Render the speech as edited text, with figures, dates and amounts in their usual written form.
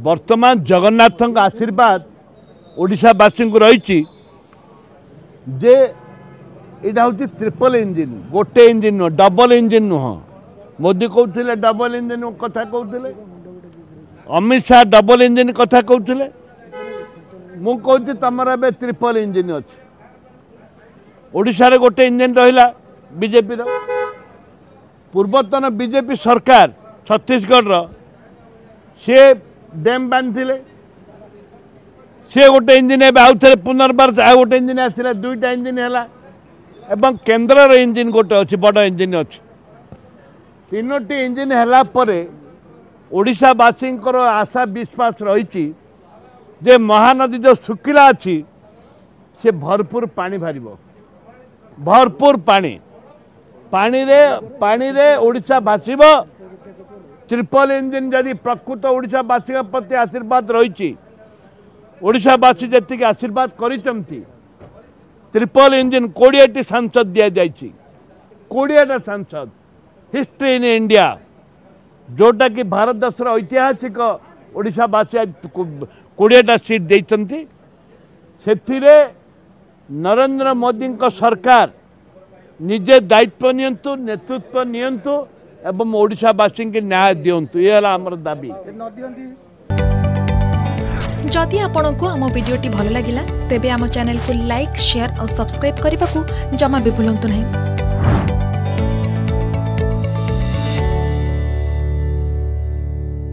वर्तमान जगन्नाथ आशीर्वाद ओडिशावासी को रही जे यहाँ हूँ ट्रिपल इंजिन गोटे इंजिन नुह डबल इंजिन नुह मोदी कहते डबल इंजिन कथा कहते अमित शाह डबल इंजिन कथा कहते मुझे तुमर ए ट्रिपल इंजिन अच्छी ओडिशा रे गोटे इंजिन रहा बीजेपी पूर्वतन बीजेपी सरकार छत्तीसगढ़ सी डैम बांधे सी गोटे इंजिन आउ थे पुनर्बार आ गोटे इंजिन आसला दुईटा इंजिन है एवं केन्द्र इंजिन गोटे अच्छी बड़ इंजिन अच्छी तीनोटी इंजिन है ओडिशावासी आशा विश्वास रही जे महानदी जो शुखिला अच्छी से भरपूर पानी बाहर भरपूर पानी रे ओडिशा भाषिब ट्रिपल इंजिन जदि प्रकृत ओडिशावासी प्रति आशीर्वाद रही ओडिशावासी जी आशीर्वाद करिसेंती ट्रिपल इंजिन 20टी सांसद दि जाइए 20टा सांसद हिस्ट्री इन इंडिया जोटा कि भारत देशर ऐतिहासिक ओडिशावासी 20टा सीट देइचंती से नरेंद्र मोदी सरकार निजे दायित्व नियंतु नेतृत्व नियंतु एवं ओडिशावासी के न्याय दियंतु ये आमर दाबी। जदि आपंक आम भिडी भल लगा तेब आम चैनल को लाइक शेयर और सब्सक्राइब करने को जमा भी भूलु नहीं।